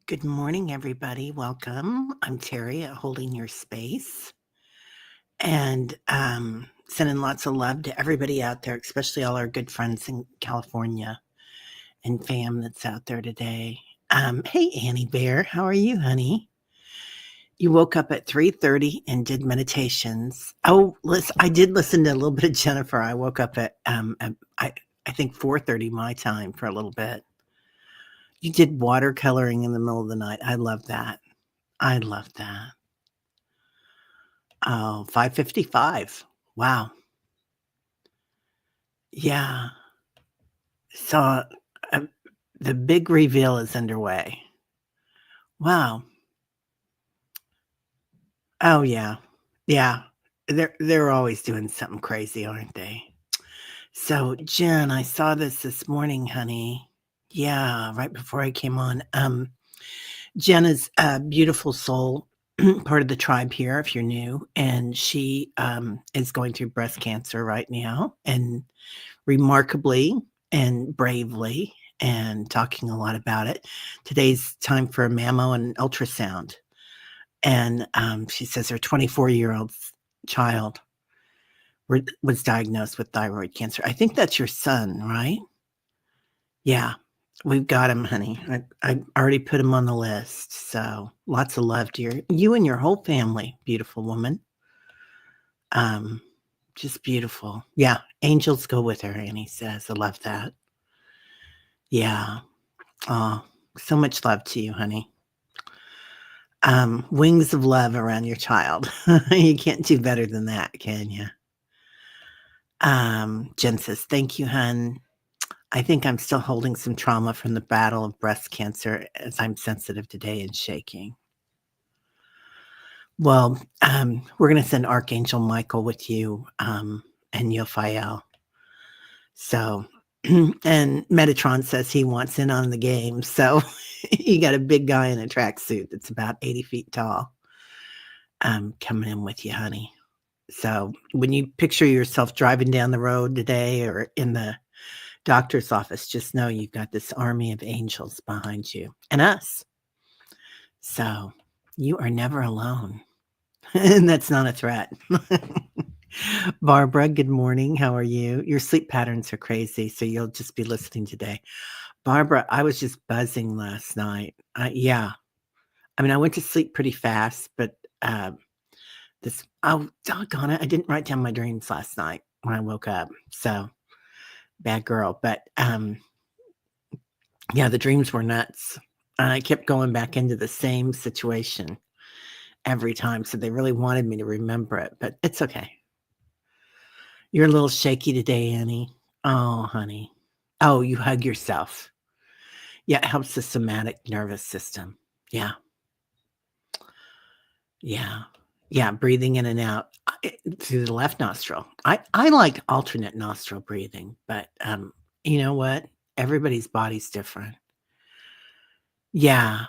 Good morning, everybody. Welcome. I'm Terry at Holding Your Space and sending lots of love to everybody out there, especially all our good friends in California and fam that's out there today. Hey, Annie Bear, how are you, honey? You woke up at 3:30 and did meditations. Oh, listen, I did listen to a little bit of Jennifer. I woke up at I think 4:30 my time for a little bit. You did watercoloring in the middle of the night. I love that. I love that. Oh, 5:55. Wow. Yeah. So, um, the big reveal is underway. Wow. Oh, yeah. Yeah. They're always doing something crazy, aren't they? So, Jen, I saw this morning, honey. Yeah, right before I came on. Jen is a beautiful soul, part of the tribe here if you're new, and she, is going through breast cancer right now, and remarkably and bravely and talking a lot about it. Today's time for a mammo and ultrasound. And she says her 24-year-old child was diagnosed with thyroid cancer. I think that's your son, right? Yeah, we've got him, honey. I already put him on the list. So lots of love to you and your whole family, beautiful woman. Um, just beautiful. Yeah, angels go with her, Annie says. I love that. Yeah. Oh, so much love to you, honey. Wings of love around your child. You can't do better than that, can you? Jen says, "Thank you, hun. I think I'm still holding some trauma from the battle of breast cancer as I'm sensitive today and shaking." Well, we're gonna send Archangel Michael with you, and Yophael. So, and Metatron says he wants in on the game. So you got a big guy in a tracksuit that's about 80 feet tall, coming in with you, honey. So when you picture yourself driving down the road today or in the doctor's office, just know you've got this army of angels behind you and us. So you are never alone. And that's not a threat. Barbara, good morning. How are you? Your sleep patterns are crazy, so you'll just be listening today. Barbara, I was just buzzing last night. Yeah. I mean, I went to sleep pretty fast, but oh, doggone it, I didn't write down my dreams last night when I woke up. So bad girl. But yeah, the dreams were nuts. I kept going back into the same situation every time. So they really wanted me to remember it, but it's okay. You're a little shaky today, Annie. Oh, honey. Oh, you hug yourself. Yeah, it helps the somatic nervous system. Yeah. Yeah. Yeah, breathing in and out through the left nostril. I like alternate nostril breathing, but, you know what? Everybody's body's different. Yeah.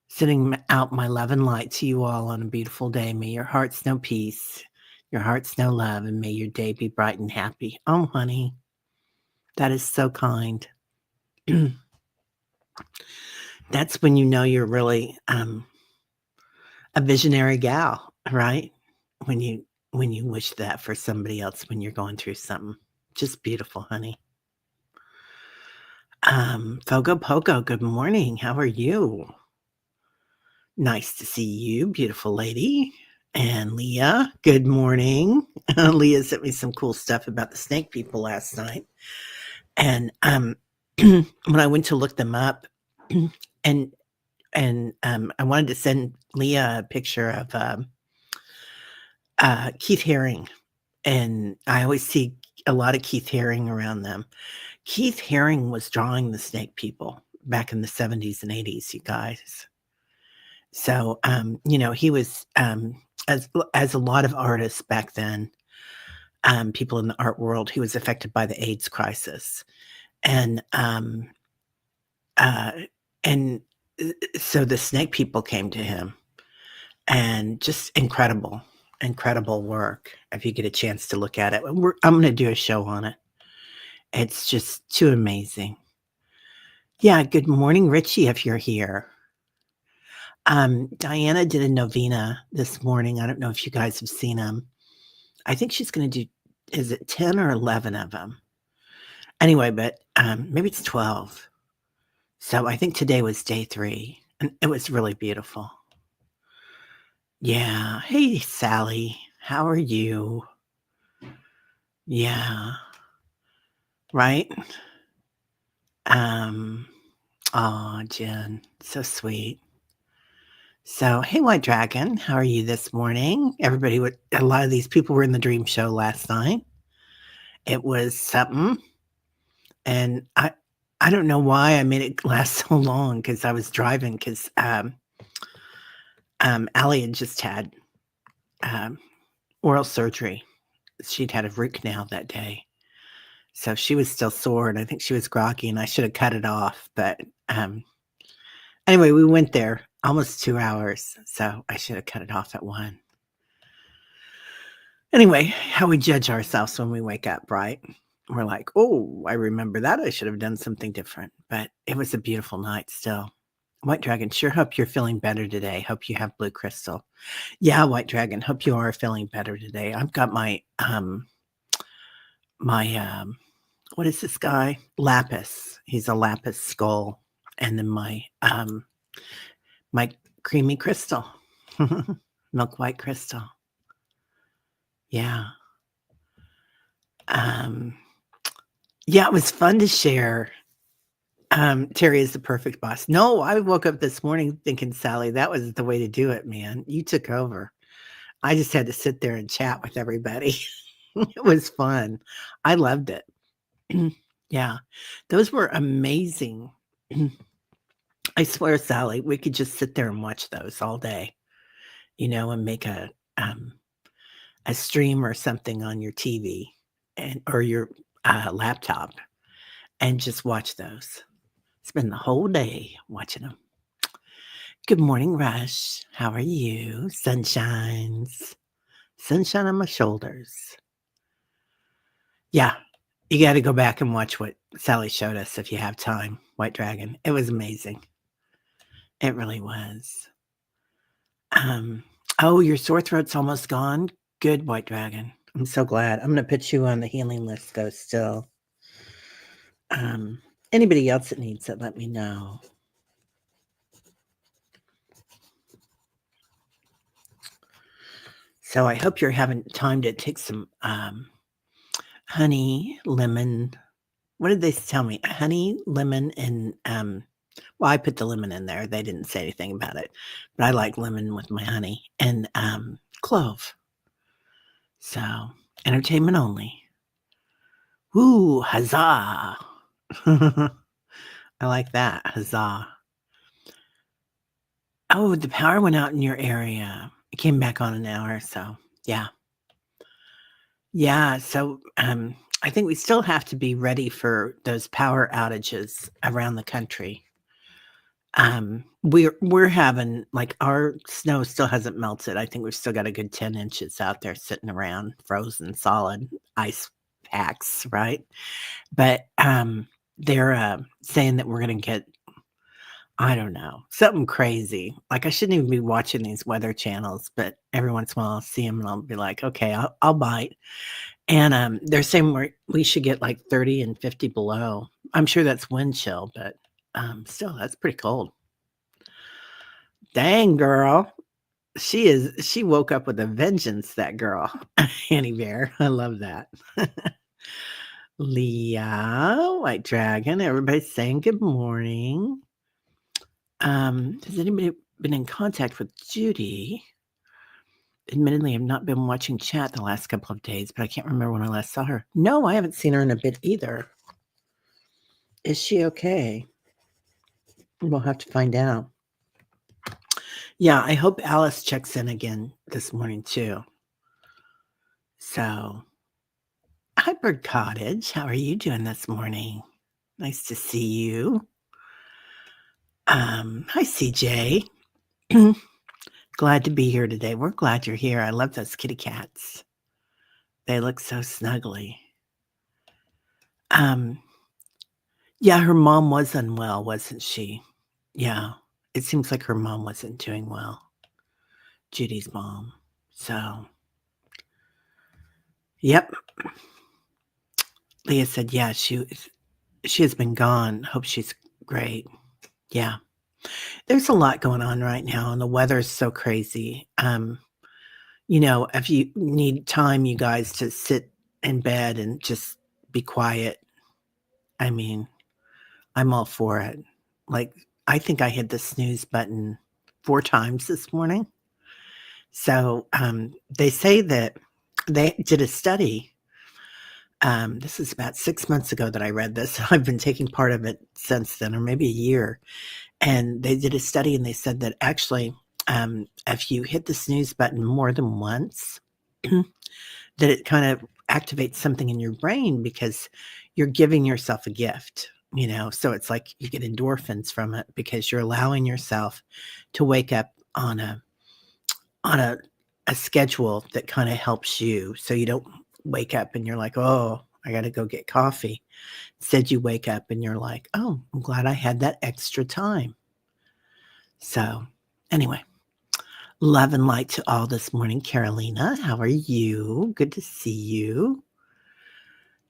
Sending out my love and light to you all on a beautiful day. May your hearts know peace, your hearts know love, and may your day be bright and happy. Oh, honey, that is so kind. That's when you know you're really, a visionary gal, right? When you wish that for somebody else when you're going through something. Just beautiful, honey. Fogo Pogo, good morning. How are you? Nice to see you, beautiful lady. And Leah, good morning. Leah sent me some cool stuff about the snake people last night. And when I went to look them up, and I wanted to send Leah a picture of Keith Haring, and I always see a lot of Keith Haring around them. Keith Haring was drawing the snake people back in the 70s and 80s, you guys. So, he was, as a lot of artists back then, people in the art world, he was affected by the AIDS crisis. And, uh, and so the snake people came to him and just incredible, incredible work. If you get a chance to look at it, I'm going to do a show on it. It's just too amazing. Yeah. Good morning, Richie, if you're here. Diana did a novena this morning. I don't know if you guys have seen them. I think she's gonna do is it 10 or 11 of them? Anyway, but, maybe it's 12. So I think today was day 3, and it was really beautiful. Yeah. Hey, Sally. How are you? Yeah. Right? Um, aw, Jen, so sweet. So, hey, White Dragon, how are you this morning? A lot of these people were in the dream show last night. It was something, and I don't know why I made it last so long because I was driving 'cause, Allie had just had, um, oral surgery. She'd had a root canal that day, so she was still sore, and I think she was groggy, and I should have cut it off, but, anyway, we went there almost 2 hours, so I should have cut it off at 1. Anyway, how we judge ourselves when we wake up, right? We're like, "Oh, I remember that. I should have done something different." But it was a beautiful night still. White Dragon, sure hope you're feeling better today. Hope you have blue crystal. Yeah, White Dragon, hope you are feeling better today. I've got my what is this guy? Lapis. He's a lapis skull. And then my creamy crystal. Milk white crystal. Yeah. Um, yeah, it was fun to share. Terry is the perfect boss. No, I woke up this morning thinking, Sally, that was the way to do it, man. You took over. I just had to sit there and chat with everybody. It was fun. I loved it. Yeah, those were amazing. I swear, Sally, we could just sit there and watch those all day, and make a stream or something on your TV or your laptop and just watch those. Spend the whole day watching them. Good morning, Rush. How are you? Sunshines. Sunshine on my shoulders. Yeah, you gotta go back and watch what Sally showed us if you have time, White Dragon. It was amazing. It really was. Um, oh, your sore throat's almost gone? Good, White Dragon. I'm so glad. I'm gonna put you on the healing list though still. Um, Anybody else that needs it, let me know. So I hope you're having time to take some honey, lemon. What did they tell me? Honey, lemon, and well, I put the lemon in there. They didn't say anything about it, but I like lemon with my honey and clove. So entertainment only. Woo, huzzah! I like that, huzzah. Oh, the power went out in your area. It came back on an hour, so yeah. Yeah, so, I think we still have to be ready for those power outages around the country. We're having like, our snow still hasn't melted. I think we've still got a good 10 inches out there sitting around, frozen solid ice packs, right? But, they're, saying that we're gonna get, I don't know, something crazy. Like, I shouldn't even be watching these weather channels, but every once in a while I'll see them and I'll be like, "Okay, I'll bite." And, they're saying we should get like 30 and 50 below. I'm sure that's wind chill, but, still, that's pretty cold. Dang, girl. She woke up with a vengeance, that girl. Annie Bear. I love that. Leah, White Dragon, everybody's saying good morning. Has anybody been in contact with Judy? Admittedly, I've not been watching chat the last couple of days, but I can't remember when I last saw her. No, I haven't seen her in a bit either. Is she okay? We'll have to find out. Yeah, I hope Alice checks in again this morning too. So, hi, Bird Cottage. How are you doing this morning? Nice to see you. Hi, CJ. Glad to be here today. We're glad you're here. I love those kitty cats. They look so snuggly. Yeah, her mom was unwell, wasn't she? Yeah. it seems like her mom wasn't doing well, Judy's mom. So, yep, Leah said, "Yeah, she has been gone. Hope she's great." Yeah. There's a lot going on right now, and the weather's so crazy. If you need time, you guys, to sit in bed and just be quiet, I mean, I'm all for it. Like, I think I hit the snooze button 4 times this morning. So, they say that they did a study. This is about 6 months ago that I read this. I've been taking part of it since then, or maybe a year. And they did a study and they said that actually, if you hit the snooze button more than once, that it kind of activates something in your brain because you're giving yourself a gift. So it's like you get endorphins from it because you're allowing yourself to wake up on a schedule that kind of helps you. So you don't wake up and you're like, oh, I got to go get coffee. Instead, you wake up and you're like, oh, I'm glad I had that extra time. So, anyway, love and light to all this morning. Carolina, how are you? Good to see you.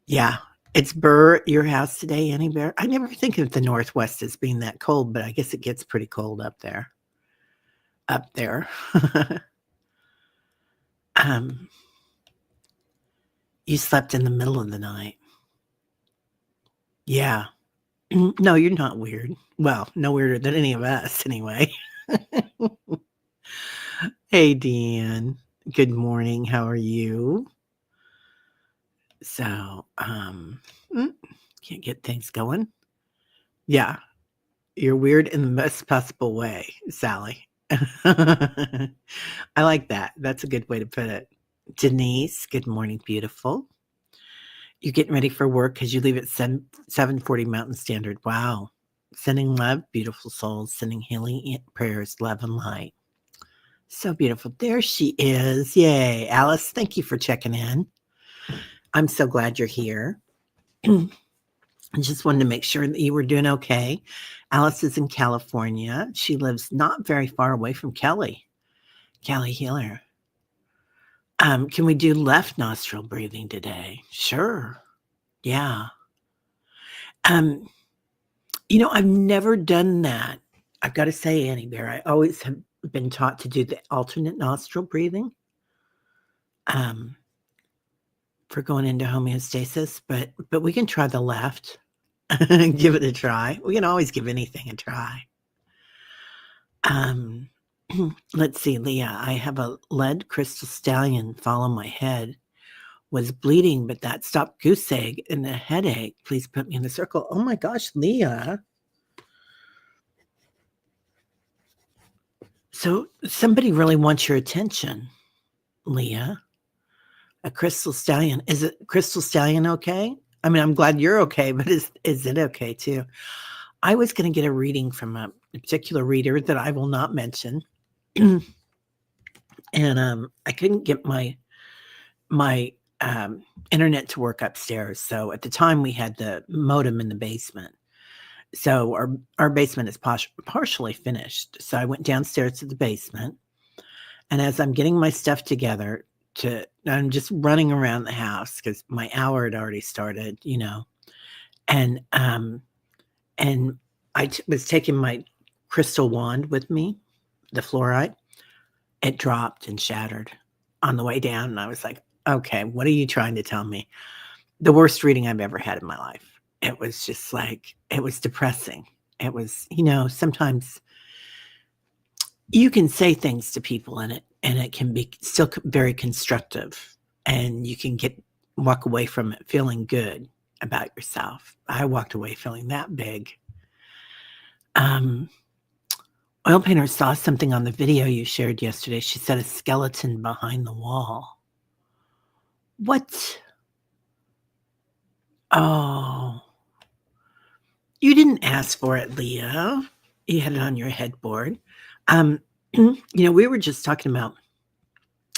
Yeah, it's Burr at your house today, Annie Bear. I never think of the Northwest as being that cold, but I guess it gets pretty cold up there. Up there. um, you slept in the middle of the night. Yeah. No, you're not weird. Well, no weirder than any of us, anyway. Hey, Deanne. Good morning. How are you? So, can't get things going. Yeah, you're weird in the best possible way, Sally. I like that. That's a good way to put it. Denise, good morning, beautiful. You getting ready for work because you leave at 7:40 Mountain Standard. Wow. Sending love, beautiful souls, sending healing prayers, love and light. So beautiful. There she is. Yay. Alice, thank you for checking in. I'm so glad you're here. I just wanted to make sure that you were doing okay. Alice is in California. She lives not very far away from Kelly Healer. Can we do left nostril breathing today? Sure. Yeah. I've never done that. I've got to say, Annie Bear, I always have been taught to do the alternate nostril breathing for going into homeostasis, but we can try the left. Give it a try. We can always give anything a try. Let's see, Leah. I have a lead crystal stallion fall on my head. Was bleeding, but that stopped goose egg and a headache. Please put me in the circle. Oh my gosh, Leah. So somebody really wants your attention, Leah. A crystal stallion. Is it crystal stallion okay? I mean, I'm glad you're okay, but is it okay too? I was going to get a reading from a particular reader that I will not mention. And I couldn't get my internet to work upstairs. So at the time we had the modem in the basement. So our basement is partially finished. So I went downstairs to the basement, and as I'm getting my stuff together, I'm just running around the house because my hour had already started, and I was taking my crystal wand with me, the fluorite. It dropped and shattered on the way down, and I was like, okay, what are you trying to tell me? The worst reading I've ever had in my life. It was just like, it was depressing. It was, sometimes you can say things to people and it can be still very constructive, and you can walk away from it feeling good about yourself. I walked away feeling that big. Oil Painter saw something on the video you shared yesterday. She said a skeleton behind the wall. What? Oh, you didn't ask for it, Leah. You had it on your headboard. We were just talking about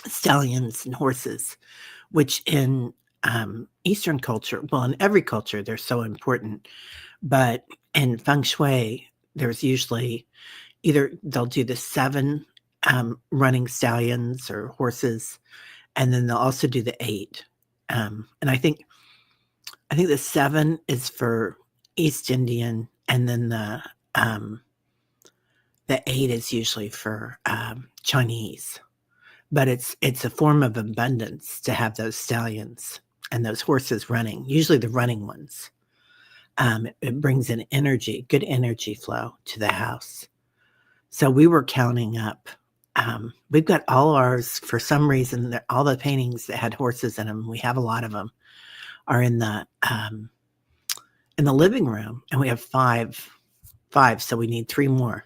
stallions and horses, which in Eastern culture, well, in every culture, they're so important. But in feng shui, there's usually either they'll do the 7, running stallions or horses, and then they'll also do the 8. And I think the 7 is for East Indian, and then the 8 is usually for, Chinese. But it's a form of abundance to have those stallions and those horses running, usually the running ones. It brings in energy, good energy flow to the house. So we were counting up. We've got all ours for some reason. All the paintings that had horses in them, we have a lot of them, are in the living room, and we have five. So we need 3 more.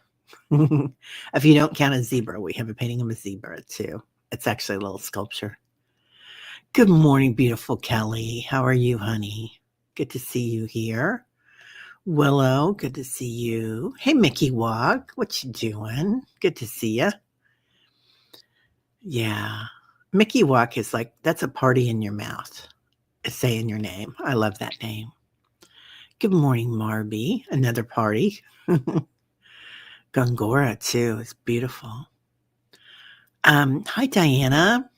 If you don't count a zebra, we have a painting of a zebra too. It's actually a little sculpture. Good morning, beautiful Kelly. How are you, honey? Good to see you here. Willow, good to see you. Hey, Mickey Walk, what you doing? Good to see you. Yeah. Mickey Walk is like, that's a party in your mouth. Saying your name. I love that name. Good morning, Marby. Another party. Gongora, too. It's beautiful. Hi, Diana.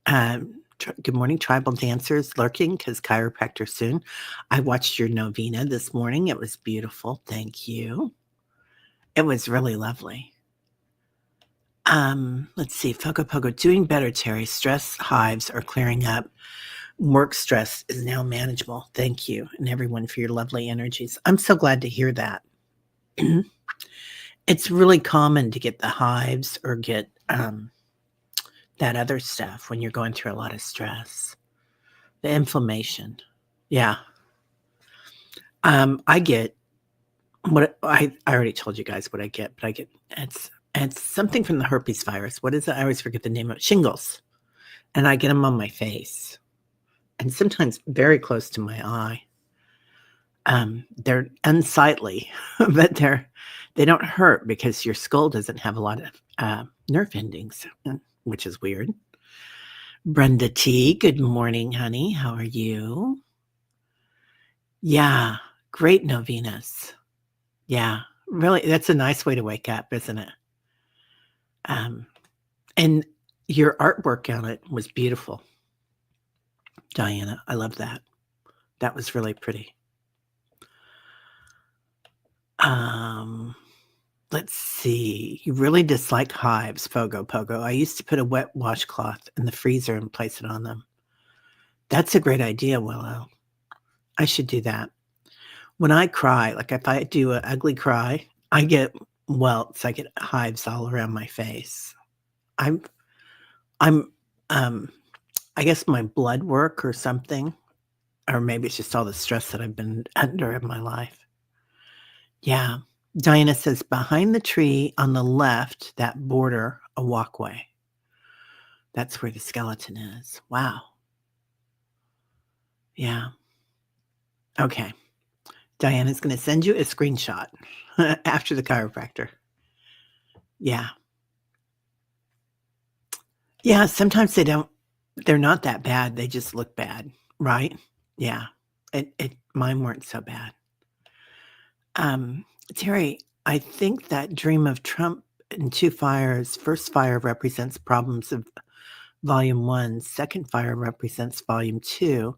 Good morning, tribal dancers lurking because chiropractor soon. I watched your novena this morning. It was beautiful. Thank you. It was really lovely. Let's see. Fogo Pogo, doing better, Terry. Stress hives are clearing up. Work stress is now manageable. Thank you, and everyone, for your lovely energies. I'm so glad to hear that. It's really common to get the hives or get that other stuff when you're going through a lot of stress. The inflammation. Yeah. I get what I already told you guys what I get, but I get it's something from the herpes virus. What is it? I always forget the name of it. Shingles. And I get them on my face. And sometimes very close to my eye. They're unsightly, but they don't hurt because your skull doesn't have a lot of nerve endings, which is weird. Brenda T, good morning, honey. How are you? Yeah, great novenas. Yeah, really, that's a nice way to wake up, isn't it? And your artwork on it was beautiful, Diana. I love that. That was really pretty. Let's see. You really dislike hives, Fogo Pogo. I used to put a wet washcloth in the freezer and place it on them. That's a great idea, Willow. I should do that. When I cry, like if I do an ugly cry, I get welts. I get hives all around my face. I'm I guess my blood work or something, or maybe it's just all the stress that I've been under in my life. Yeah. Diana says, behind the tree on the left, that border, a walkway. That's where the skeleton is. Wow. Yeah. Okay. Diana's going to send you a screenshot after the chiropractor. Yeah. Yeah. Sometimes they're not that bad. They just look bad. Right. Yeah. Mine weren't so bad. Terry, I think that dream of Trump and 2 fires, first fire represents problems of volume 1, second fire represents volume 2.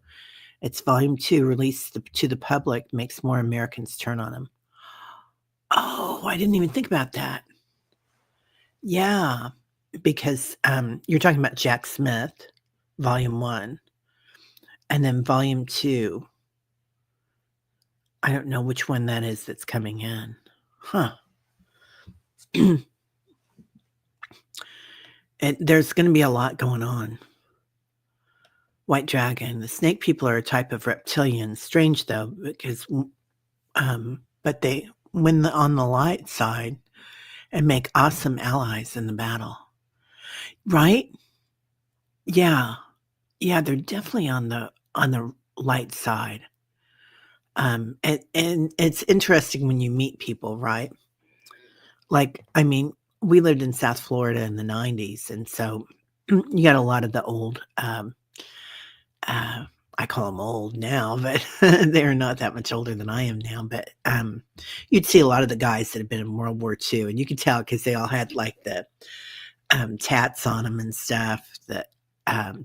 It's volume 2 released to the public makes more Americans turn on him. Oh, I didn't even think about that. Yeah, because you're talking about Jack Smith, volume 1, and then volume 2. I don't know which one that is that's coming in. Huh. There's going to be a lot going on. White dragon. The snake people are a type of reptilian. Strange though, because but they win on the light side and make awesome allies in the battle. Right? Yeah. Yeah, they're definitely on the light side. And it's interesting when you meet people, right? Like, I mean, we lived in South Florida in the 90s, and so you got a lot of the old I call them old now, but they're not that much older than I am now, but, you'd see a lot of the guys that have been in World War II, and you could tell because they all had, like, the, tats on them and stuff, the,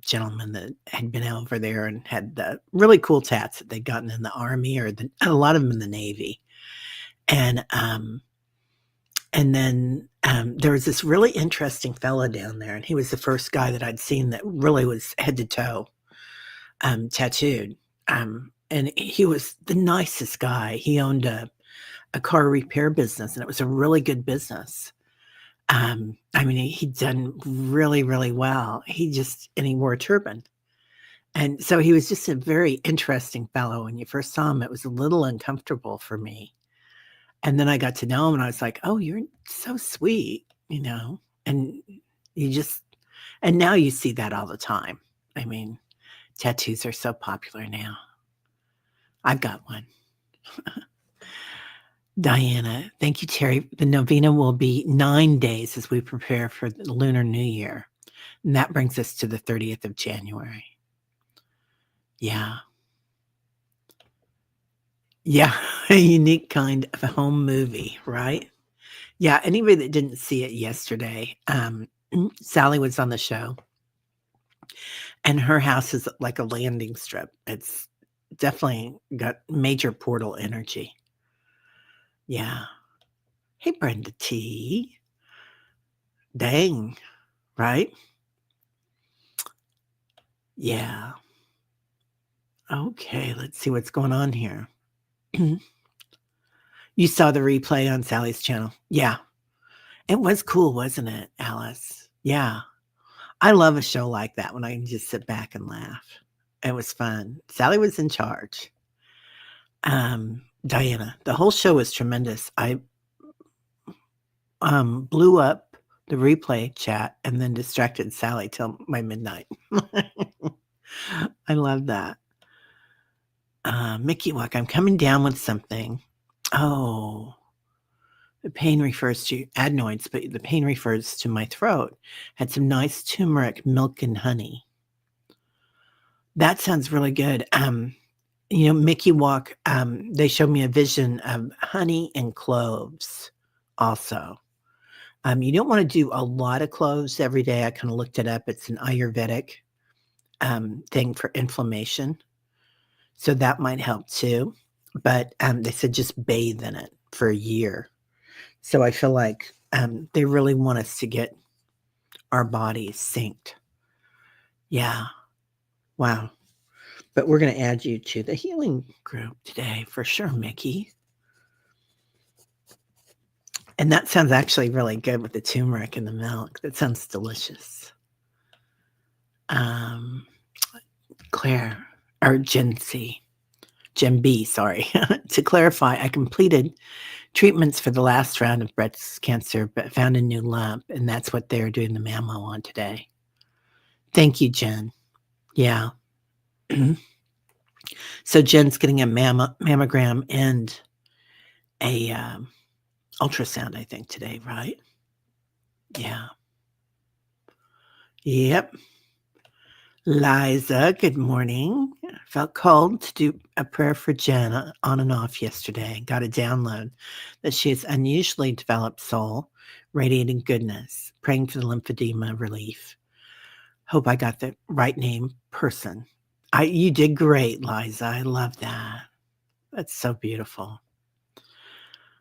gentleman that had been over there and had the really cool tats that they'd gotten in the Army or a lot of them in the Navy, and, then, there was this really interesting fellow down there, and he was the first guy that I'd seen that really was head to toe, tattooed, and he was the nicest guy. He owned a car repair business, and it was a really good business. I mean, he'd done really, really well. He wore a turban, and so he was just a very interesting fellow. When you first saw him, it was a little uncomfortable for me. And then I got to know him and I was like, "Oh, you're so sweet," you know? And you just and now you see that all the time. I mean, tattoos are so popular now. I've got one. Diana, thank you, Terry. The novena will be 9 days as we prepare for the Lunar New Year. And that brings us to the 30th of January. Yeah. Yeah. A unique kind of a home movie, right? Yeah, anybody that didn't see it yesterday, Sally was on the show, and her house is like a landing strip. It's definitely got major portal energy. Yeah. Hey, Brenda T. Dang, right? Yeah. Okay, let's see what's going on here. You saw the replay on Sally's channel. Yeah. It was cool, wasn't it, Alice? Yeah. I love a show like that when I can just sit back and laugh. It was fun. Sally was in charge. Diana, the whole show was tremendous. I blew up the replay chat and then distracted Sally till my midnight. I love that. Mickey Walk, I'm coming down with something. Oh, the pain refers to adenoids, but the pain refers to my throat. Had some nice turmeric milk and honey. That sounds really good. Mickey Walk, they showed me a vision of honey and cloves also. You don't want to do a lot of cloves every day. I kind of looked it up. It's an Ayurvedic thing for inflammation. So that might help too. But they said just bathe in it for a year. So I feel like they really want us to get our bodies synced. Yeah. Wow. But we're going to add you to the healing group today for sure, Mickey. And that sounds actually really good with the turmeric and the milk. That sounds delicious. Claire, or Gen B, sorry. To clarify, I completed treatments for the last round of breast cancer, but found a new lump, and that's what they're doing the mammo on today. Thank you, Jen. Yeah. So Jen's getting a mammogram and a ultrasound, I think, today, right? Yeah. Yep. Liza, good morning. Felt called to do a prayer for Jen on and off yesterday. Got a download that she has unusually developed soul, radiating goodness, praying for the lymphedema relief. Hope I got the right name person. You did great, Liza. I love that. That's so beautiful.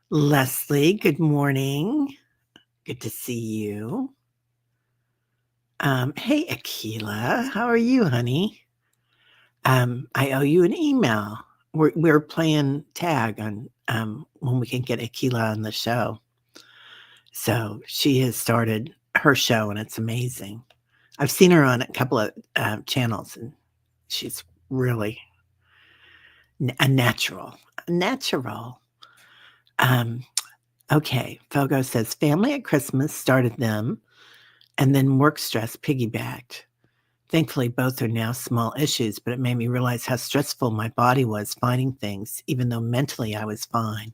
Leslie, good morning. Good to see you. Hey, Akila, how are you, honey? I owe you an email. We're playing tag on when we can get Akila on the show. So she has started her show, and it's amazing. I've seen her on a couple of channels, and she's really a natural. Okay, Fogo says, family at Christmas started them, and then work stress piggybacked. Thankfully, both are now small issues, but it made me realize how stressful my body was finding things, even though mentally I was fine.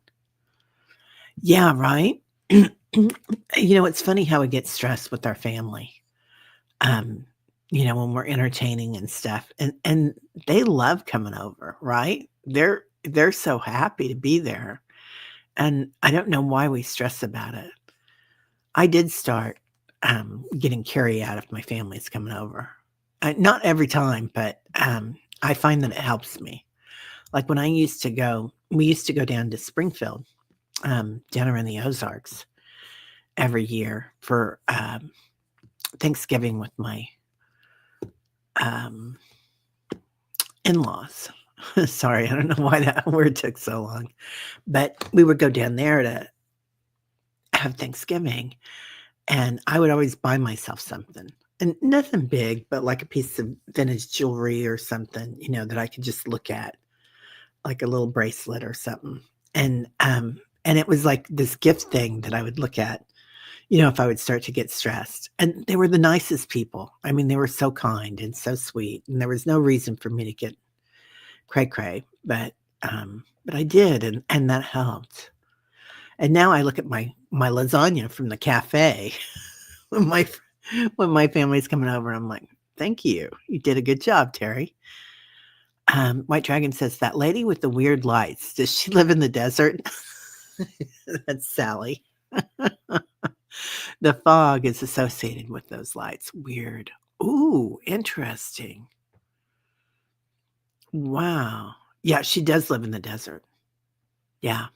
Yeah, right? It's funny how we get stressed with our family. when we're entertaining and stuff, and they love coming over, right? They're so happy to be there, and I don't know why we stress about it. I did start, getting carry out if my family's coming over. Not every time, but, I find that it helps me. Like, when I used to go we used to go down to Springfield, down around the Ozarks every year for, Thanksgiving with my, um, in-laws. Sorry, I don't know why that word took so long, but we would go down there to have Thanksgiving, and I would always buy myself something, and nothing big, but like a piece of vintage jewelry or something, that I could just look at, like a little bracelet or something, and it was like this gift thing that I would look at, if I would start to get stressed, and they were the nicest people. I mean, they were so kind and so sweet, and there was no reason for me to get cray cray, but I did, and that helped. And now I look at my lasagna from the cafe when my family's coming over, I'm like, "Thank you. You did a good job, Terry." White Dragon says, "That lady with the weird lights, does she live in the desert?" That's Sally. The fog is associated with those lights. Weird. Ooh, interesting. Wow. Yeah, she does live in the desert. Yeah,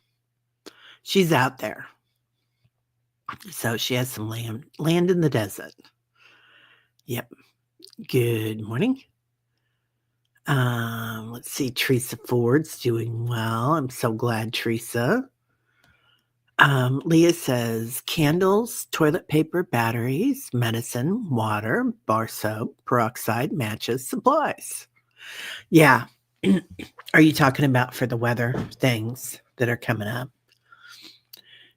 she's out there. So she has some land in the desert. Yep. Good morning. Let's see. Teresa Ford's doing well. I'm so glad, Teresa. Leah says candles, toilet paper, batteries, medicine, water, bar soap, peroxide, matches, supplies. Yeah. Are you talking about for the weather things that are coming up?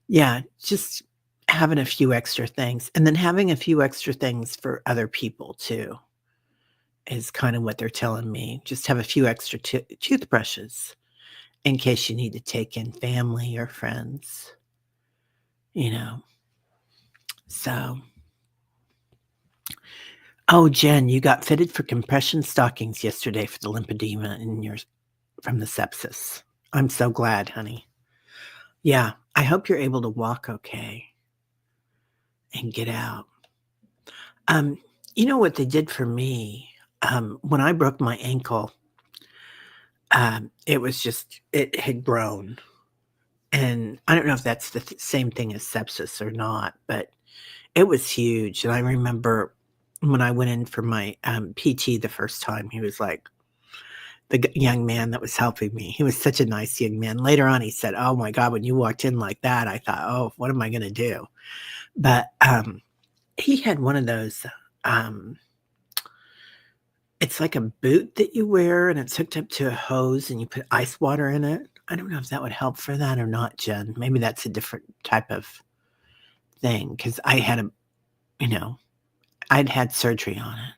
Yeah, just having a few extra things and then having a few extra things for other people too is kind of what they're telling me. Just have a few extra toothbrushes in case you need to take in family or friends, you know. So, oh, Jen, you got fitted for compression stockings yesterday for the lymphedema in yours from the sepsis. I'm so glad, honey. Yeah, I hope you're able to walk okay and get out. You know what they did for me? When I broke my ankle, it had grown. And I don't know if that's the same thing as sepsis or not, but it was huge. And I remember when I went in for my PT the first time, he was like, young man that was helping me. He was such a nice young man. Later on, he said, "Oh my God, when you walked in like that, I thought, oh, what am I going to do?" But he had one of those. Um, it's like a boot that you wear, and it's hooked up to a hose, and you put ice water in it. I don't know if that would help for that or not, Jen. Maybe that's a different type of thing because you know, I'd had surgery on it.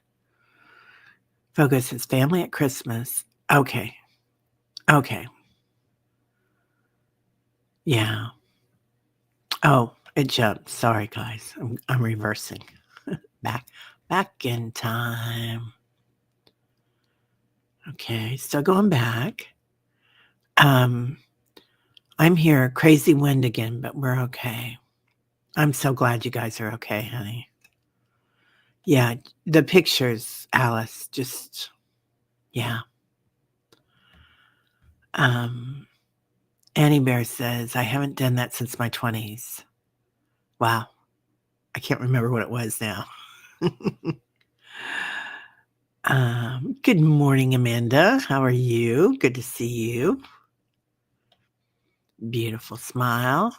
Focus is family at Christmas. Okay. Okay. Yeah. Oh, it jumped. Sorry, guys. I'm reversing. Back back in time. Okay, still going back. Um, I'm here, crazy wind again, but we're okay. I'm so glad you guys are okay, honey. Yeah, the pictures, Alice, just yeah. Um, Annie Bear says, "I haven't done that since my 20s." Wow, I can't remember what it was now. Good morning, Amanda. How are you? Good to see you. Beautiful smile.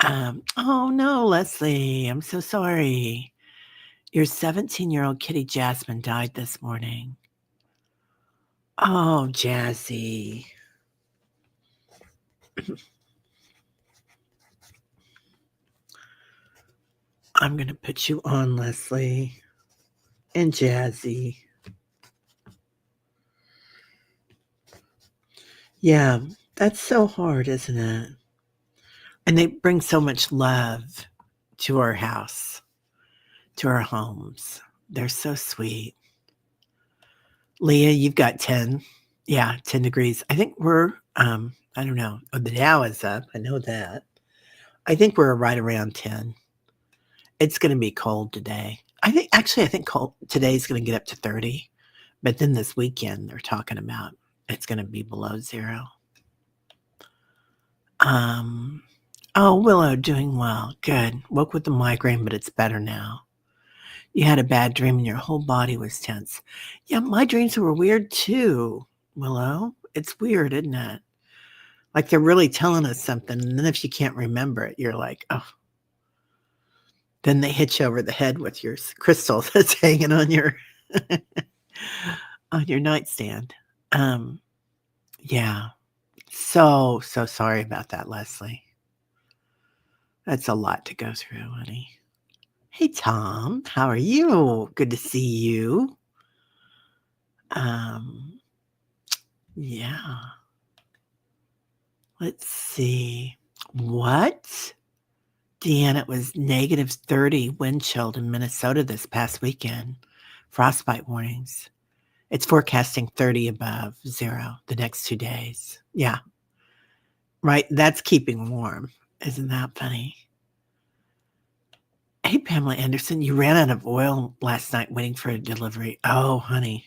Oh no, Leslie, I'm so sorry. Your 17-year-old kitty Jasmine died this morning. Oh, Jazzy. I'm going to put you on, Leslie and Jazzy. Yeah, that's so hard, isn't it? And they bring so much love to our house, to our homes. They're so sweet. Leah, you've got 10. Yeah, 10 degrees. I think we're, I don't know. Oh, the Dow is up. I know that. I think we're right around 10. It's gonna be cold today. I think cold today's gonna get up to 30, but then this weekend, they're talking about it's gonna be below 0. Um, oh, Willow, doing well. Good. Woke with the migraine, but it's better now. You had a bad dream and your whole body was tense. Yeah, my dreams were weird too, Willow. It's weird, isn't it? Like they're really telling us something, and then if you can't remember it, you're like, oh. Then they hit you over the head with your crystal that's hanging on your on your nightstand. Um, yeah. So sorry about that, Leslie. That's a lot to go through, honey. Hey, Tom, how are you? Good to see you. Um, yeah. Let's see. What? Deanna, it was negative 30 wind chilled in Minnesota this past weekend. Frostbite warnings. It's forecasting 30 above 0 the next 2 days. Yeah. Right. That's keeping warm. Isn't that funny? Hey, Pamela Anderson, you ran out of oil last night waiting for a delivery. Oh, honey.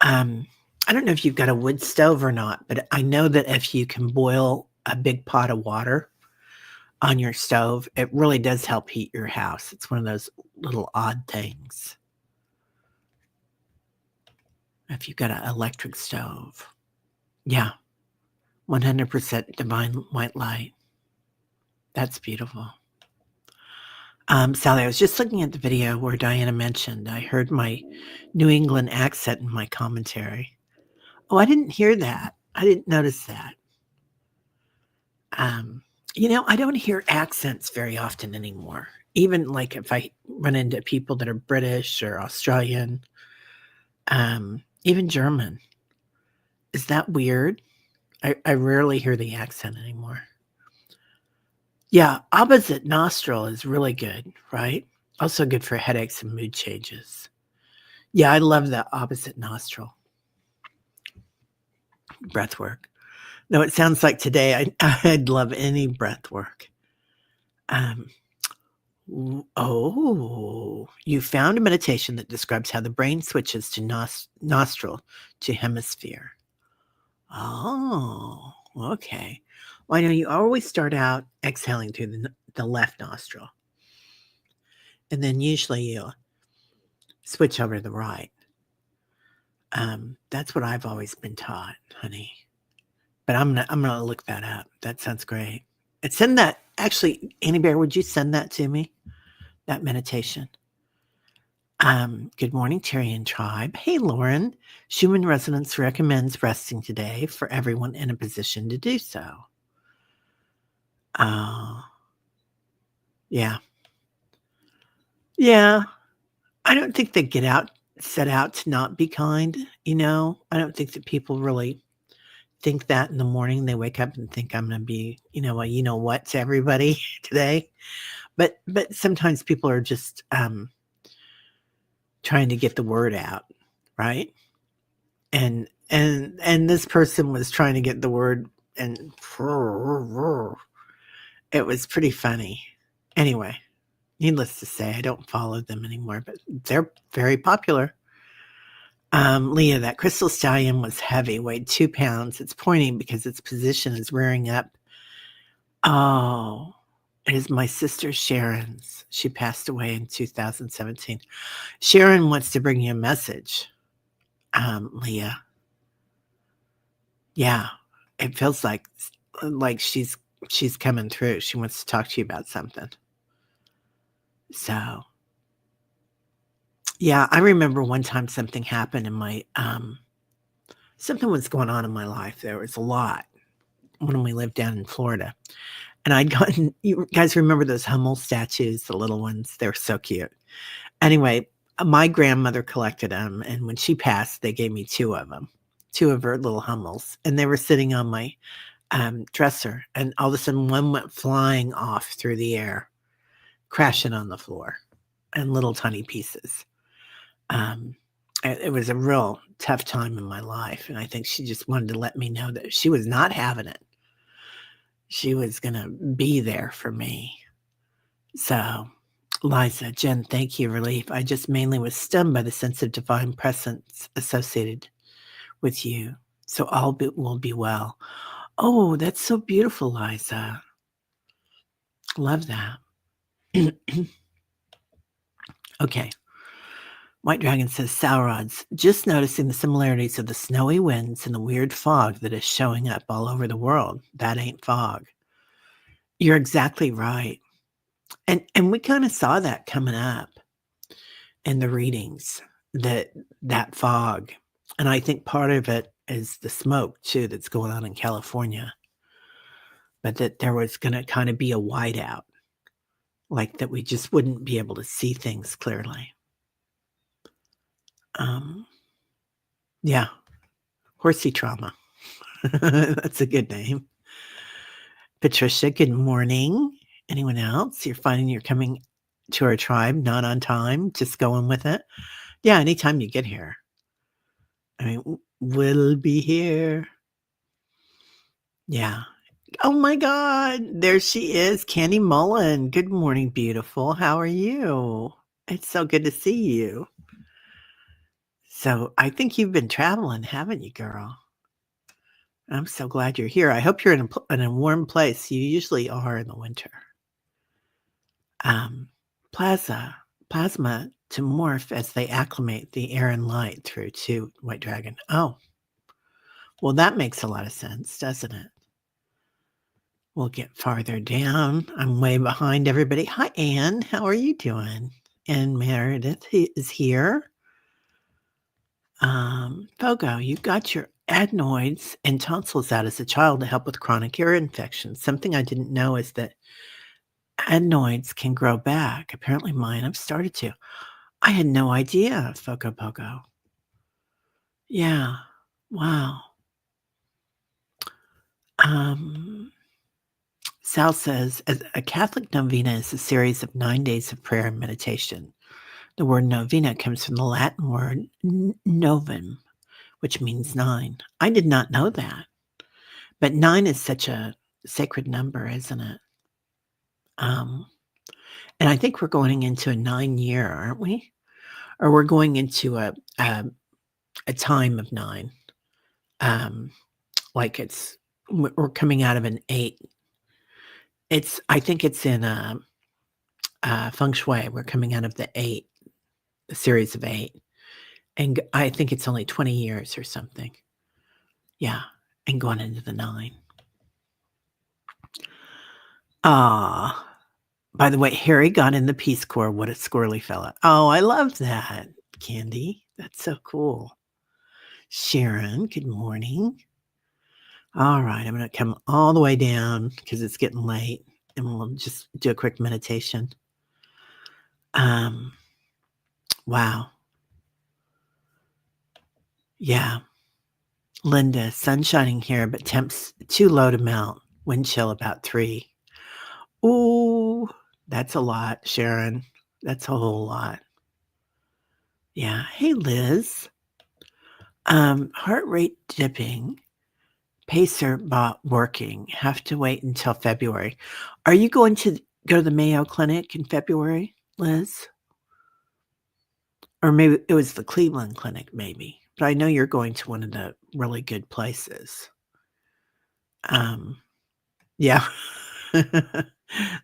I don't know if you've got a wood stove or not, but I know that if you can boil a big pot of water on your stove, it really does help heat your house. It's one of those little odd things. If you've got an electric stove. Yeah. 100% divine white light. That's beautiful. Sally, I was just looking at the video where Diana mentioned I heard my New England accent in my commentary. Oh, I didn't hear that. I didn't notice that. I don't hear accents very often anymore. Even like if I run into people that are British or Australian, even German. Is that weird? I rarely hear the accent anymore. Yeah, opposite nostril is really good, right? Also good for headaches and mood changes. Yeah, I love the opposite nostril breath work. No, it sounds like today I'd love any breath work. You found a meditation that describes how the brain switches to nostril to hemisphere. Oh, okay. Well, I know you always start out exhaling through the left nostril, and then usually you switch over to the right. That's what I've always been taught, honey. But I'm gonna look that up. That sounds great. And send that. Actually, Annie Bear, would you send that to me? That meditation. Good morning, Terry and Tribe. Hey, Lauren. Schumann Resonance recommends resting today for everyone in a position to do so. Yeah. Yeah. I don't think they set out to not be kind, I don't think that people really think that in the morning. They wake up and think I'm gonna be, what to everybody today. But sometimes people are just trying to get the word out, right? And this person was trying to get the word, and it was pretty funny. Anyway, needless to say, I don't follow them anymore, but they're very popular. Leah, that crystal stallion was heavy, weighed 2 pounds. It's pointing because its position is rearing up. Oh, it is my sister Sharon's. She passed away in 2017. Sharon wants to bring you a message, Leah. Yeah, it feels like she's coming through. She wants to talk to you about something. So, yeah, I remember one time something happened in my something was going on in my life. There was a lot when we lived down in Florida. And I'd gotten, you guys remember those Hummel statues, the little ones? They're so cute. Anyway, my grandmother collected them, and when she passed, they gave me 2 of them, 2 of her little Hummels, and they were sitting on my dresser. And all of a sudden, one went flying off through the air, crashing on the floor. in little tiny pieces. Um, it was a real tough time in my life, and I think she just wanted to let me know that she was not having it. She was gonna be there for me. So, Liza, Jen, thank you, relief. I just mainly was stunned by the sense of divine presence associated with you. So will be well. Oh, that's so beautiful, Liza. Love that. Okay. White Dragon says, Saurods, just noticing the similarities of the snowy winds and the weird fog that is showing up all over the world. That ain't fog. You're exactly right. And we kind of saw that coming up in the readings, that that fog. And I think part of it is the smoke too that's going on in California. But that there was gonna kind of be a whiteout, like that we just wouldn't be able to see things clearly. Um, yeah, horsey trauma. That's a good name. Patricia, good morning. Anyone else? You're finding you're coming to our tribe, not on time, just going with it? Yeah, anytime you get here. I mean, we'll be here. Yeah. Oh my God, there she is, Candy Mullen. Good morning, beautiful. How are you? It's so good to see you. So I think you've been traveling, haven't you, girl? I'm so glad you're here. I hope you're in a warm place. You usually are in the winter. Um, plasma to morph as they acclimate the air and light through to White Dragon. Oh, well, that makes a lot of sense, doesn't it? We'll get farther down. I'm way behind everybody. Hi, Anne. How are you doing? And Meredith is here. Fogo, you got your adenoids and tonsils out as a child to help with chronic ear infections. Something I didn't know is that adenoids can grow back. Apparently mine have started to. I had no idea, Fogo Pogo. Yeah. Wow. Um, Sal says, a Catholic novena is a series of 9 days of prayer and meditation. The word novena comes from the Latin word novum, which means 9. I did not know that. But 9 is such a sacred number, isn't it? Um, and I think we're going into a 9-year, aren't we? Or we're going into a time of 9. Like we're coming out of an 8. I think it's in feng shui. We're coming out of the 8, the series of 8. And I think it's only 20 years or something. Yeah. And going into the 9. Ah. By the way, Harry got in the Peace Corps. What a squirrely fella. Oh, I love that, Candy. That's so cool. Sharon, good morning. All right, I'm going to come all the way down because it's getting late, and we'll just do a quick meditation. Wow. Yeah. Linda, sun shining here, but temps too low to mount. Wind chill about 3. Ooh, that's a lot, Sharon. That's a whole lot. Yeah. Hey, Liz. Heart rate dipping. Pacer bot working. Have to wait until February. Are you going to go to the Mayo Clinic in February, Liz? Or maybe it was the Cleveland Clinic, maybe. But I know you're going to one of the really good places. Yeah.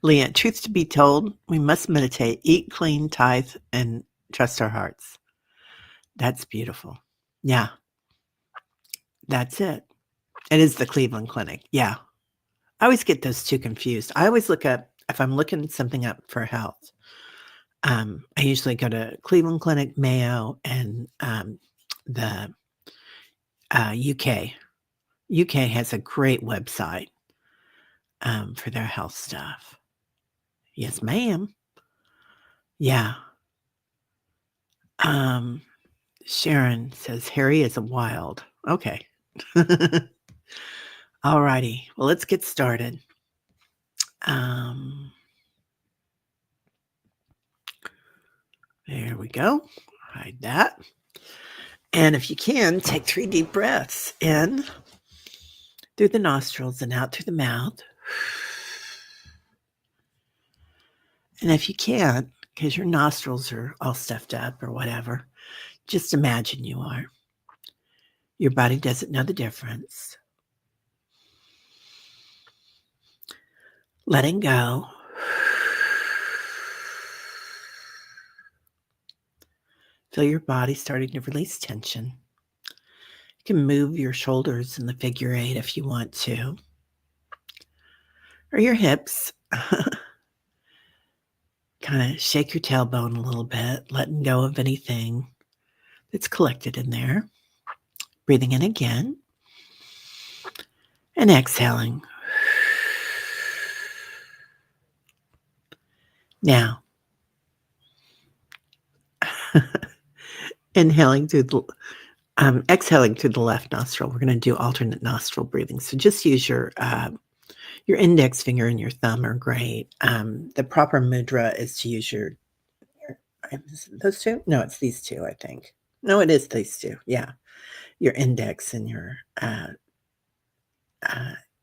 Leanne, truth to be told, we must meditate, eat clean, tithe, and trust our hearts. That's beautiful. Yeah. That's it. It is the Cleveland Clinic. Yeah. I always get those two confused. I always look up, if I'm looking something up for health, I usually go to Cleveland Clinic, Mayo, and the UK. UK has a great website for their health stuff. Yes, ma'am. Yeah. Sharon says, Harry is a wild. Okay. All righty. Well, let's get started. There we go. Hide that. And if you can, take 3 deep breaths in through the nostrils and out through the mouth. And if you can't, because your nostrils are all stuffed up or whatever, just imagine you are. Your body doesn't know the difference. Letting go. Feel your body starting to release tension. You can move your shoulders in the figure 8 if you want to, or your hips. Kind of shake your tailbone a little bit, letting go of anything that's collected in there. Breathing in again and exhaling. Now, exhaling through the left nostril. We're going to do alternate nostril breathing. So just use your index finger and your thumb are great. The proper mudra is to use your those two? No, it's these two, I think. No, it is these two. Yeah. Your index and your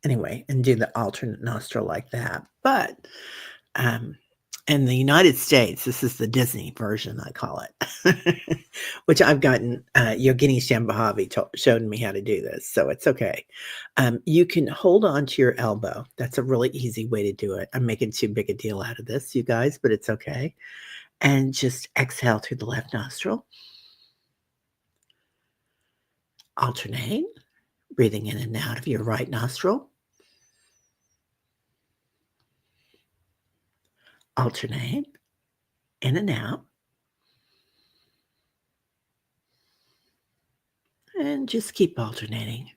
anyway, and do the alternate nostril like that. But in the United States, this is the Disney version, I call it, which I've gotten. Yogini Shambhavi showed me how to do this, so it's okay. You can hold on to your elbow. That's a really easy way to do it. I'm making too big a deal out of this, you guys, but it's okay. And just exhale through the left nostril. Alternate, breathing in and out of your right nostril. Alternate, in and out. And just keep alternating.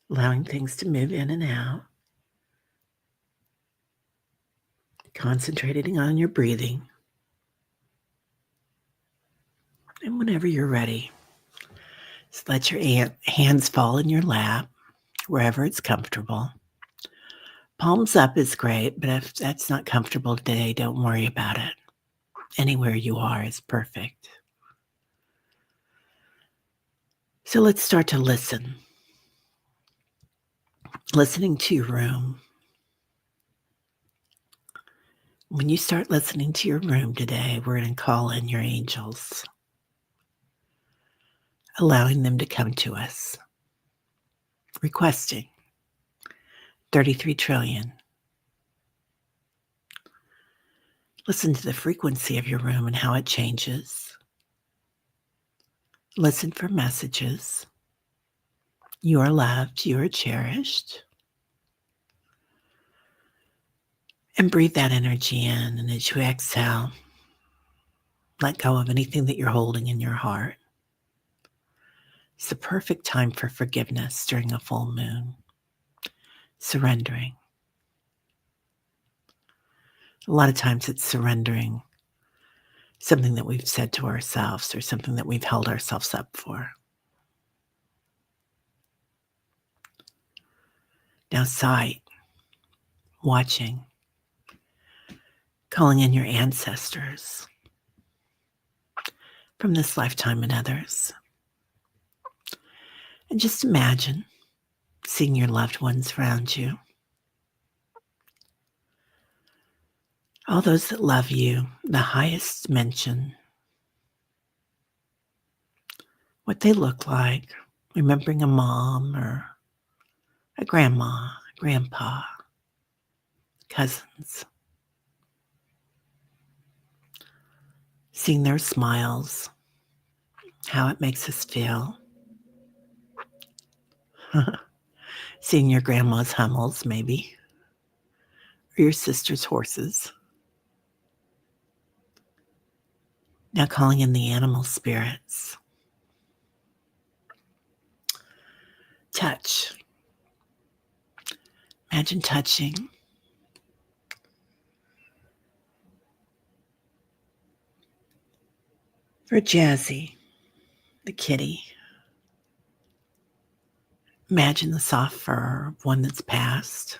Allowing things to move in and out. Concentrating on your breathing. And whenever you're ready, just let your hands fall in your lap, wherever it's comfortable. Palms up is great, but if that's not comfortable today, don't worry about it. Anywhere you are is perfect. So let's start to listen. Listening to your room. When you start listening to your room today, we're going to call in your angels, allowing them to come to us, requesting 33 trillion. Listen to the frequency of your room and how it changes. Listen for messages. You are loved. You are cherished. And breathe that energy in. And as you exhale, let go of anything that you're holding in your heart. It's the perfect time for forgiveness during a full moon. Surrendering. A lot of times it's surrendering something that we've said to ourselves or something that we've held ourselves up for. Now sight, watching, calling in your ancestors from this lifetime and others. And just imagine seeing your loved ones around you. All those that love you, the highest mention, what they look like, remembering a mom or a grandma, grandpa, cousins. Seeing their smiles, how it makes us feel. Seeing your grandma's Hummels, maybe, or your sister's horses. Now calling in the animal spirits. Touch. Imagine touching for Jazzy, the kitty. Imagine the soft fur of one that's passed.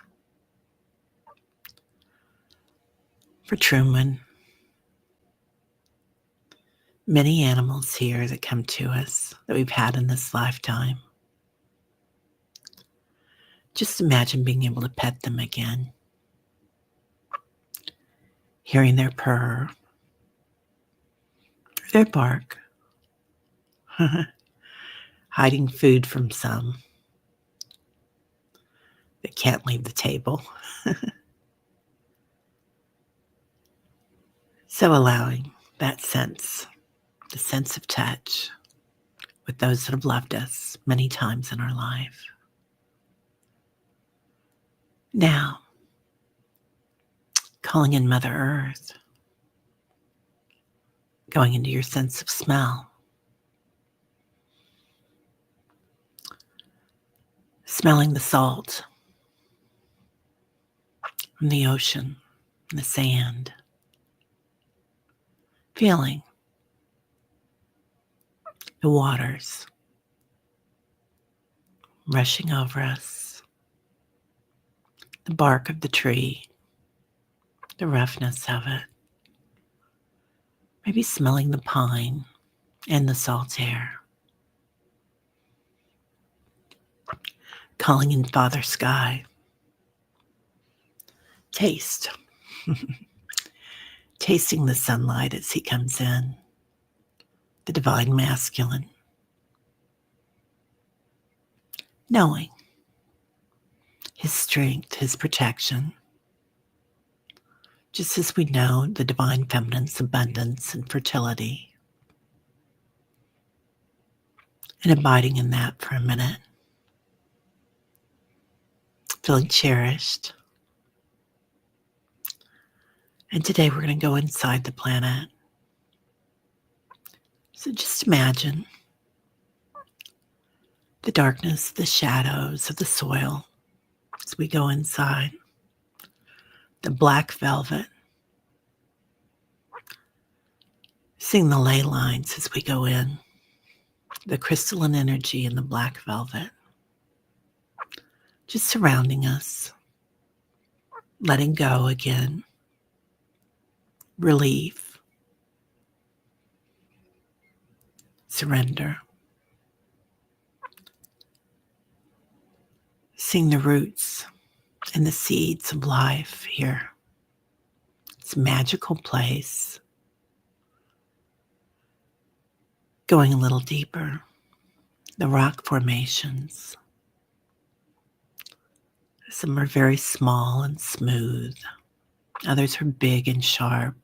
For Truman, many animals here that come to us that we've had in this lifetime. Just imagine being able to pet them again, hearing their purr, their bark, hiding food from some that can't leave the table. So allowing that sense, the sense of touch with those that have loved us many times in our life. Now, calling in Mother Earth, going into your sense of smell, smelling the salt from the ocean, the sand, feeling the waters rushing over us, the bark of the tree, the roughness of it, maybe smelling the pine and the salt air, calling in Father Sky, taste, tasting the sunlight as he comes in, the divine masculine, knowing his strength, his protection, just as we know the divine feminine's abundance and fertility, and abiding in that for a minute, feeling cherished. And today we're going to go inside the planet. So just imagine the darkness, the shadows of the soil as we go inside, the black velvet, seeing the ley lines as we go in, the crystalline energy in the black velvet, just surrounding us, letting go again, relief, surrender, seeing the roots and the seeds of life here. It's a magical place. Going a little deeper, the rock formations. Some are very small and smooth. Others are big and sharp.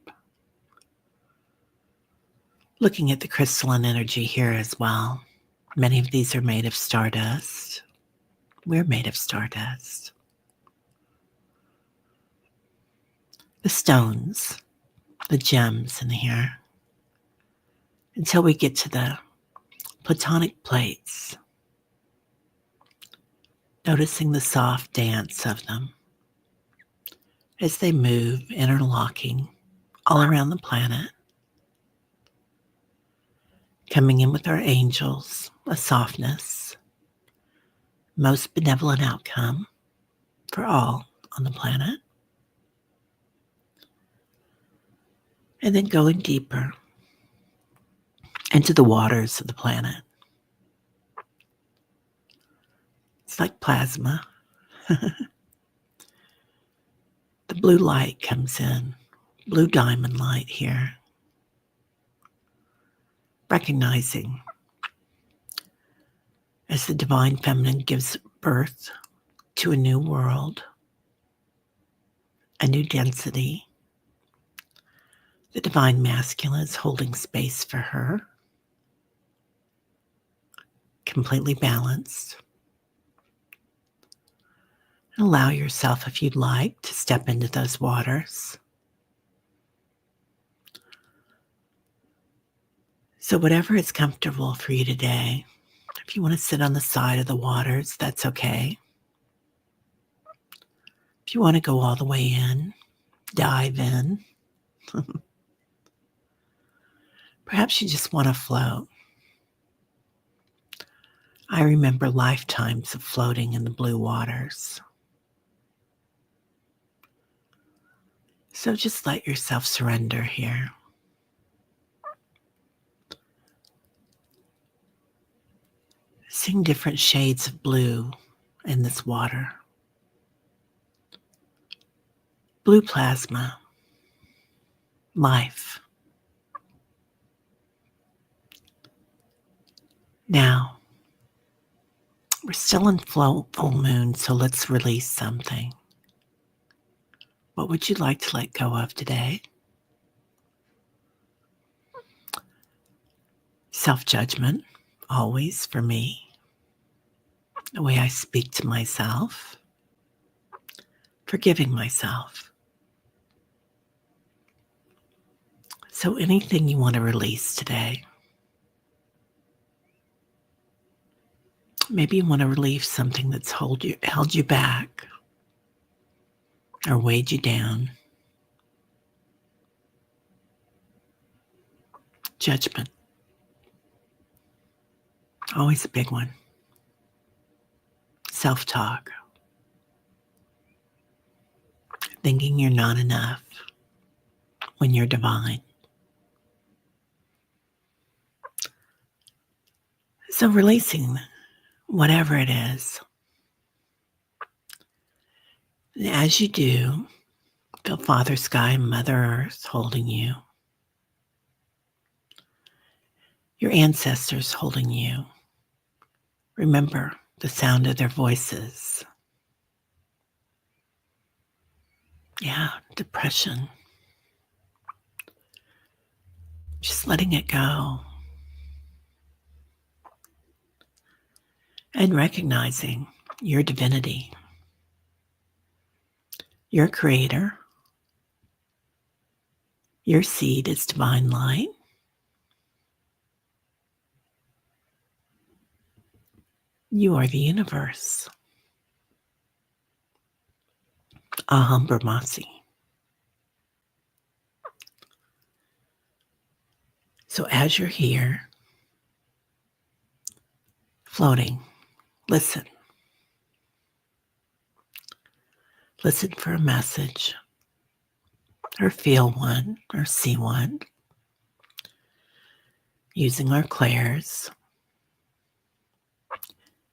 Looking at the crystalline energy here as well. Many of these are made of stardust. We're made of stardust. The stones, the gems in here, until we get to the platonic plates, noticing the soft dance of them as they move, interlocking all around the planet, coming in with our angels, a softness, most benevolent outcome for all on the planet. And then going deeper into the waters of the planet. It's like plasma. The blue light comes in, blue diamond light here. Recognizing as the divine feminine gives birth to a new world, a new density, the divine masculine is holding space for her, completely balanced. And allow yourself, if you'd like, to step into those waters. So whatever is comfortable for you today, if you want to sit on the side of the waters, that's okay. If you want to go all the way in, dive in. Perhaps you just want to float. I remember lifetimes of floating in the blue waters. So just let yourself surrender here. Seeing different shades of blue in this water. Blue plasma, life. Now, we're still in full moon, so let's release something. What would you like to let go of today? Self-judgment, always for me. The way I speak to myself. Forgiving myself. So anything you want to release today. Maybe you want to release something that's held you back or weighed you down. Judgment. Always a big one. Self-talk. Thinking you're not enough when you're divine. So releasing whatever it is. And as you do, feel Father Sky and Mother Earth holding you. Your ancestors holding you. Remember the sound of their voices. Yeah, depression. Just letting it go. And recognizing your divinity. Your creator. Your seed is divine light. You are the universe. Aham Brahmasi. So as you're here, floating, listen. Listen for a message, or feel one, or see one. Using our clairs.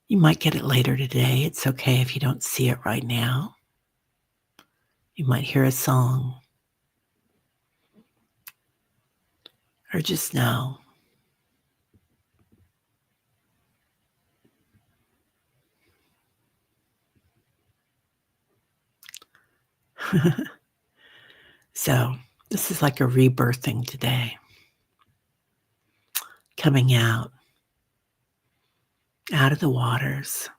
You might get it later today. It's okay if you don't see it right now. You might hear a song. Or just know. So this is like a rebirthing today. Coming out of the waters.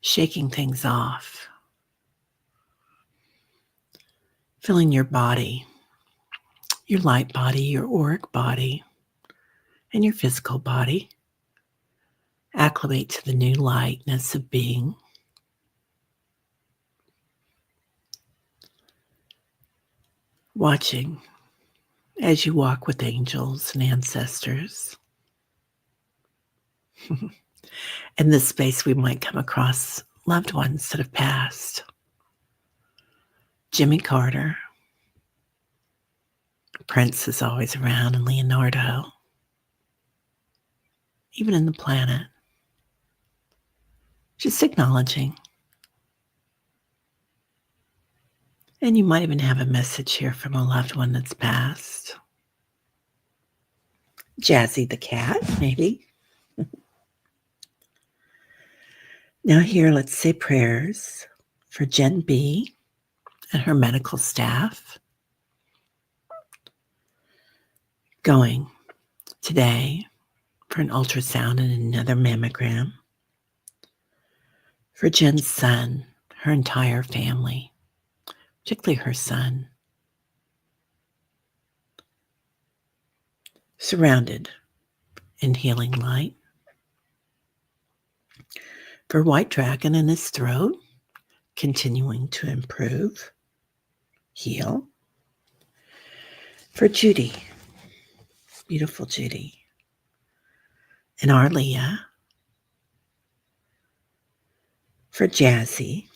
Shaking things off. Feeling your body. Your light body, your auric body, and your physical body. Acclimate to the new lightness of being. Watching as you walk with angels and ancestors. In this space, we might come across loved ones that have passed. Jimmy Carter. Prince is always around, and Leonardo. Even in the planet. Just acknowledging. And you might even have a message here from a loved one that's passed. Jazzy the cat, maybe. Now here, let's say prayers for Jen B. and her medical staff. Going today for an ultrasound and another mammogram. For Jen's son, her entire family, particularly her son. Surrounded in healing light. For White Dragon in his throat, continuing to improve, heal. For Judy, beautiful Judy, and Arlia. For Jazzy,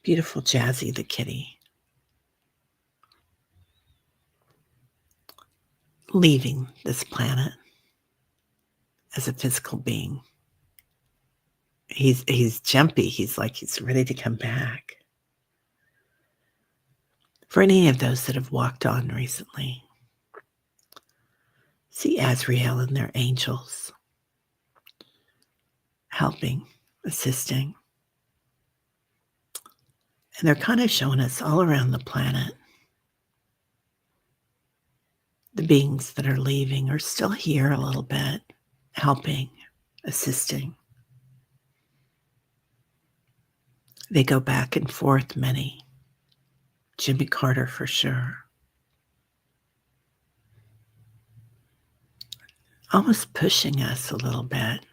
Beautiful Jazzy the kitty. Leaving this planet as a physical being. He's jumpy. He's like he's ready to come back. For any of those that have walked on recently, see Azrael and their angels helping, assisting. And they're kind of showing us all around the planet. The beings that are leaving are still here a little bit, helping, assisting. They go back and forth, many. Jimmy Carter for sure. Almost pushing us a little bit.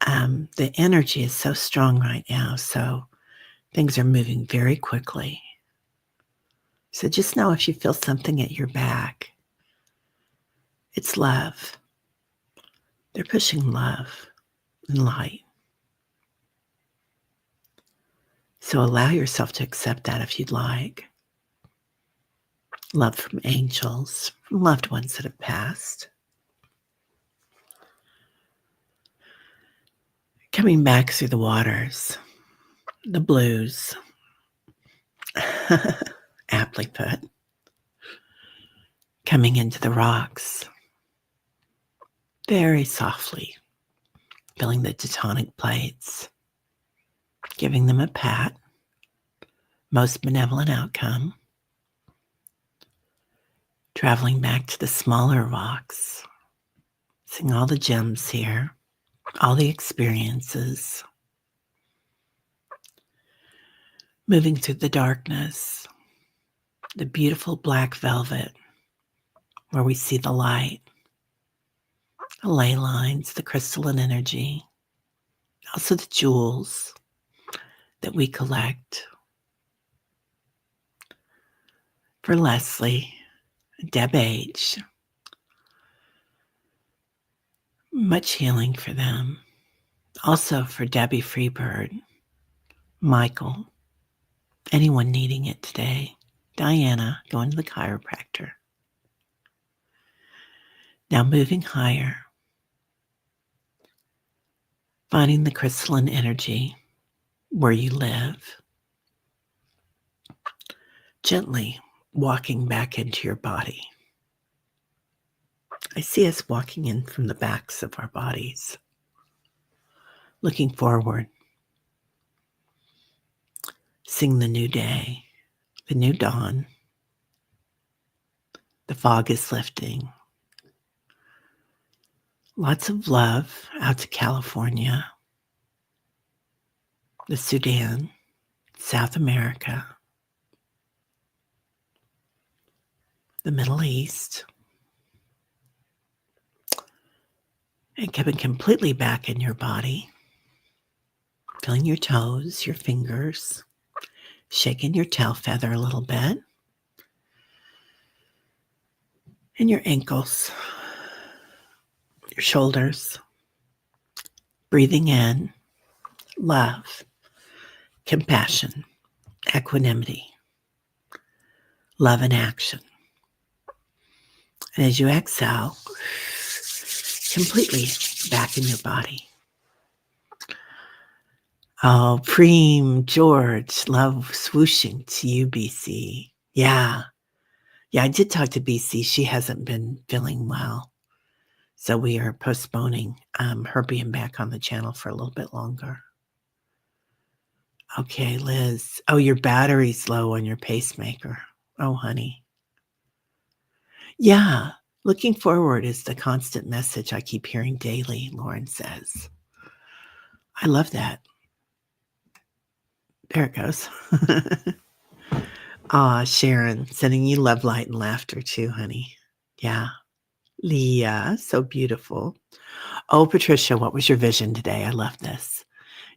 The energy is so strong right now, so things are moving very quickly. So just know if you feel something at your back, it's love. They're pushing love and light. So allow yourself to accept that if you'd like. Love from angels, from loved ones that have passed. Coming back through the waters, the blues, aptly put. Coming into the rocks, very softly, feeling the tectonic plates, giving them a pat, most benevolent outcome. Traveling back to the smaller rocks, seeing all the gems here, all the experiences. Moving through the darkness, the beautiful black velvet, where we see the light, the ley lines, the crystalline energy, also the jewels that we collect. For Leslie, Deb H, much healing for them. Also for Debbie Freebird, Michael, anyone needing it today, Diana going to the chiropractor. Now moving higher, finding the crystalline energy where you live, gently walking back into your body. I see us walking in from the backs of our bodies, looking forward, seeing the new day, the new dawn. The fog is lifting. Lots of love out to California, the Sudan, South America, the Middle East, and coming completely back in your body, feeling your toes, your fingers, shaking your tail feather a little bit, and your ankles, your shoulders, breathing in love, compassion, equanimity, love in action. And as you exhale, completely back in your body. Oh, Preem, George, love swooshing to you, BC. Yeah, I did talk to BC. She hasn't been feeling well. So we are postponing her being back on the channel for a little bit longer. Okay, Liz. Oh, your battery's low on your pacemaker. Oh, honey. Yeah, looking forward is the constant message I keep hearing daily, Lauren says. I love that. There it goes. Sharon, sending you love, light, and laughter too, honey. Yeah. Leah, so beautiful. Oh, Patricia, what was your vision today? I love this.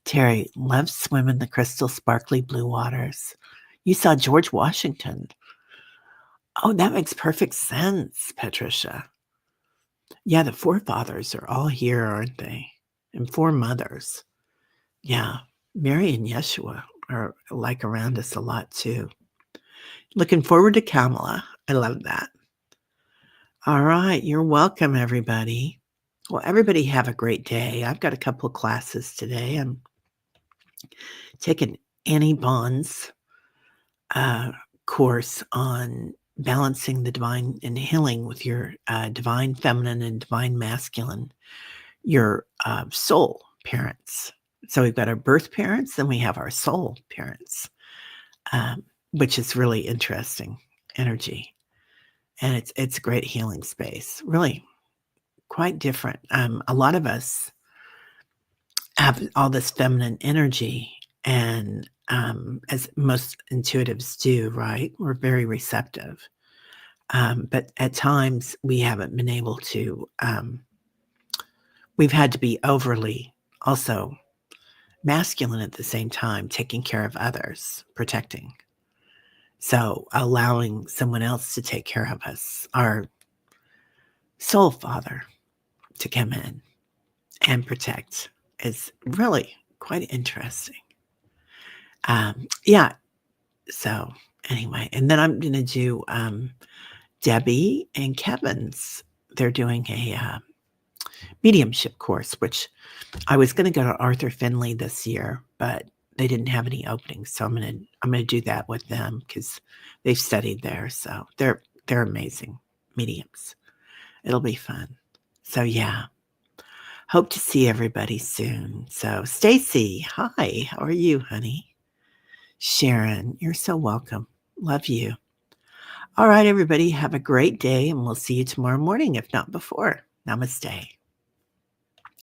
Terry, loves swimming the crystal sparkly blue waters. You saw George Washington. Oh, that makes perfect sense, Patricia. Yeah, the forefathers are all here, aren't they? And foremothers. Yeah, Mary and Yeshua are, like, around us a lot too. Looking forward to Kamala. I love that. Alright, you're welcome, everybody. Well, everybody have a great day. I've got a couple of classes today. I'm taking Annie Bond's, uh, course on balancing the divine and healing with your, divine feminine and divine masculine, your, soul parents. So we've got our birth parents, and we have our soul parents, which is really interesting energy, and it's a great healing space, really quite different. A lot of us have all this feminine energy, and, as most intuitives do, right? We're very receptive, but at times, we haven't been able to, we've had to be overly also masculine at the same time, taking care of others, protecting. So, allowing someone else to take care of us, our soul father, to come in and protect is really quite interesting. Yeah, so anyway, and then I'm gonna do, Debbie and Kevin's. They're doing a, mediumship course, which I was gonna go to Arthur Finley this year, but they didn't have any openings, so I'm gonna do that with them because 'cause they've studied there, so they're amazing mediums. It'll be fun. So, yeah, hope to see everybody soon. So, Stacy, hi, how are you, honey? Sharon, you're so welcome. Love you. All right, everybody, have a great day, and we'll see you tomorrow morning, if not before. Namaste.